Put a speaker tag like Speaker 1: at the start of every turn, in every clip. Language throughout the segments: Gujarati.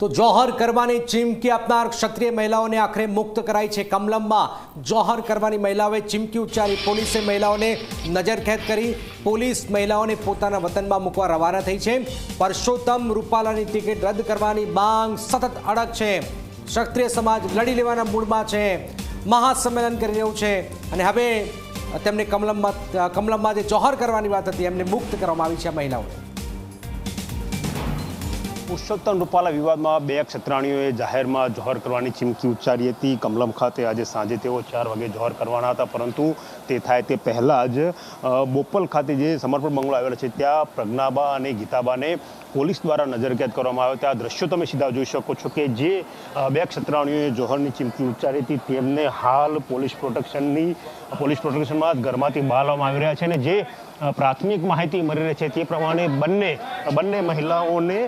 Speaker 1: તો જોહર કરવાની ચીમકી આપનાર ક્ષત્રિય મહિલાઓને આખરે મુક્ત કરાઈ છે। કમલમમાં જોહર કરવાની મહિલાઓએ ચીમકી ઉચ્ચારી। પોલીસે મહિલાઓને નજરકેદ કરી। પોલીસ મહિલાઓને પોતાના વતનમાં મૂકવા રવાના થઈ છે। પરસોત્તમ રૂપાલાની ટિકિટ રદ કરવાની માંગ સતત અડગ છે। ક્ષત્રિય સમાજ લડી લેવાના મૂડમાં છે, મહાસંમેલન કરી રહ્યું છે અને હવે તેમને કમલમમાં જે જોહર કરવાની વાત હતી એમને મુક્ત કરવામાં આવી છે આ મહિલાઓને।
Speaker 2: પુરુષોત્તમ રૂપાલા વિવાદમાં બે ક્ષત્રાણીઓએ જાહેરમાં જોહર કરવાની ચીમકી ઉચ્ચારી હતી। કમલમ ખાતે આજે સાંજે તેઓ 4 વાગે જોહર કરવાના હતા, પરંતુ તે થાય તે પહેલાં જ બોપલ ખાતે જે સમર્પણ બંગલો આવેલો છે ત્યાં પ્રજ્ઞાબા અને ગીતાબાને પોલીસ દ્વારા નજરકેદ કરવામાં આવ્યો। ત્યાં દ્રશ્યો તમે સીધા જોઈ શકો છો કે જે બે ક્ષત્રાણીઓએ જોહરની ચીમકી ઉચ્ચારી હતી તેમને હાલ પોલીસ પ્રોટેક્શનમાં ઘરમાંથી બહાર લાવવામાં આવી રહ્યા છે અને જે પ્રાથમિક માહિતી મળી રહી છે તે પ્રમાણે બંને મહિલાઓને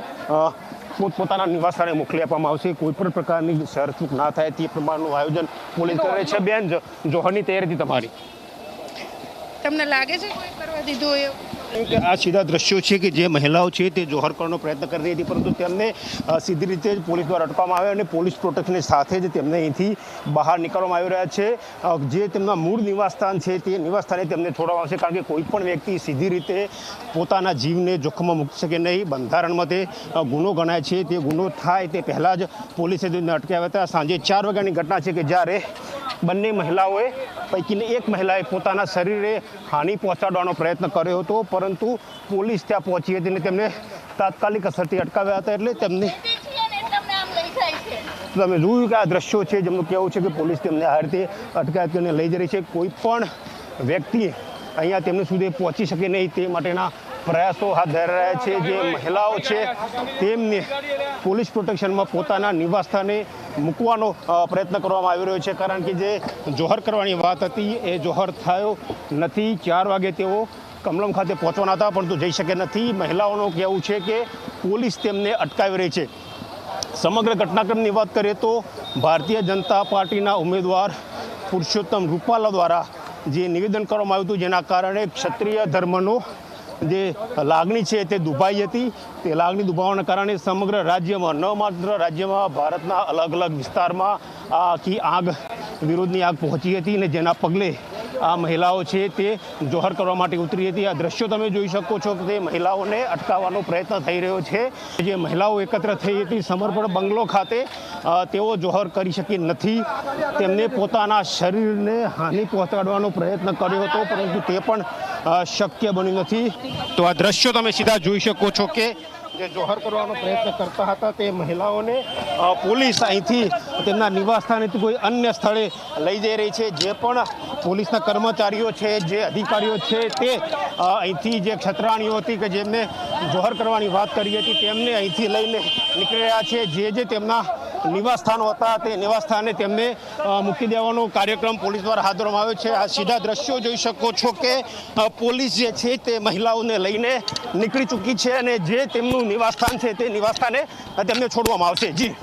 Speaker 2: પોતાના નિવાસસ્થાને મોકલી આપવામાં આવશે। કોઈ પણ પ્રકારની શરચૂક ના થાય તે પ્રમાણનું આયોજન પોલીસ કરે છે। બેન, જોહરની તૈયારી તમારી
Speaker 3: તમને લાગે છે કોઈ કરવા દીધું હોય એવું?
Speaker 2: આ સીધા દ્રશ્યો છે કે જે મહિલાઓ છે તે જોહર કરવાનો પ્રયત્ન કરી રહી હતી, પરંતુ તેમને સીધી રીતે જ પોલીસ દ્વારા અટકાવવામાં આવ્યા અને પોલીસ પ્રોટેક્શનની સાથે જ તેમને અહીંથી બહાર નીકળવામાં આવી રહ્યા છે। જે તેમના મૂળ નિવાસસ્થાન છે તે નિવાસસ્થાને તેમને છોડવામાં આવશે, કારણ કે કોઈ પણ વ્યક્તિ સીધી રીતે પોતાના જીવને જોખમમાં મૂકી શકે નહીં। બંધારણમાં તે ગુનો ગણાય છે। તે ગુનો થાય તે પહેલાં જ પોલીસે તેમને અટકાવ્યા હતા। સાંજે 4 વાગ્યાની ઘટના છે કે જ્યારે બંને મહિલાઓએ પૈકીની એક મહિલાએ પોતાના શરીરે હાનિ પહોંચાડવાનો પ્રયત્ન કર્યો હતો, પરંતુ પોલીસ ત્યાં પહોંચી હતી અને તેમને તાત્કાલિક અસરથી અટકાવ્યા હતા। એટલે તેમને તમે જોયું કે આ દ્રશ્યો છે જેમનું કહેવું છે કે પોલીસ તેમને આ રીતે અટકાયત કરીને લઈ જઈ રહી છે। કોઈ પણ વ્યક્તિ અહીંયા તેમને સુધી પહોંચી શકે નહીં તે માટેના પ્રયાસો હાથ ધરી રહ્યા છે। જે મહિલાઓ છે તેમને પોલીસ પ્રોટેક્શનમાં પોતાના નિવાસસ્થાને મૂકવાનો પ્રયત્ન કરવામાં આવી રહ્યો છે, કારણ કે જે જોહર કરવાની વાત હતી એ જોહર થયો નથી। 4 વાગે તેઓ કમલમ ખાતે પહોંચવાના હતા, પરંતુ જઈ શકે નથી। મહિલાઓનું કહેવું છે કે પોલીસ તેમને અટકાવી રહી છે। સમગ્ર ઘટનાક્રમની વાત કરીએ તો ભારતીય જનતા પાર્ટીના ઉમેદવાર પુરુષોત્તમ રૂપાલા દ્વારા જે નિવેદન કરવામાં આવ્યું હતું, જેના કારણે ક્ષત્રિય ધર્મનો જે લાગણી છે તે દુભાઈ હતી। તે લાગણી દુભાવવાના કારણે સમગ્ર રાજ્યમાં, ન માત્ર રાજ્યમાં, ભારતના અલગ અલગ વિસ્તારમાં આખી આગ, વિરોધની આગ પહોંચી હતી અને જેના પગલે આ મહિલાઓ છે તે જોહર કરવા માટે ઉતરી હતી। આ દ્રશ્યો તમે જોઈ શકો છો કે તે મહિલાઓને અટકાવવાનો પ્રયત્ન થઈ રહ્યો છે। જે મહિલાઓ એકત્ર થઈ હતી સમર્પણ બંગલો ખાતે, તેઓ જોહર કરી શકી નથી। તેમને પોતાના શરીરને હાનિ પહોંચાડવાનો પ્રયત્ન કર્યો હતો, પરંતુ તે પણ શક્ય બન્યું નથી। તો આ દ્રશ્યો તમે સીધા જોઈ શકો છો કે જે જોહર કરવાનો પ્રયત્ન કરતા હતા તે મહિલાઓને પોલીસ અહીંથી તેમના નિવાસસ્થાનેથી કોઈ અન્ય સ્થળે લઈ જઈ રહી છે। જે પણ પોલીસના કર્મચારીઓ છે, જે અધિકારીઓ છે, તે અહીંથી જે ક્ષત્રાણીઓ હતી કે જેમને જોહર કરવાની વાત કરી હતી તેમને અહીંથી લઈને નીકળી રહ્યા છે। જે તેમના નિવાસસ્થાનો હતા તે નિવાસસ્થાને તેમને મૂકી દેવાનો કાર્યક્રમ પોલીસ દ્વારા હાથ ધરવામાં આવ્યો છે। આ સીધા દ્રશ્યો જોઈ શકો છો કે પોલીસ જે છે તે મહિલાઓને લઈને નીકળી ચૂકી છે અને જે તેમનું નિવાસસ્થાન છે તે નિવાસસ્થાને તેમને છોડવામાં આવશે। જી।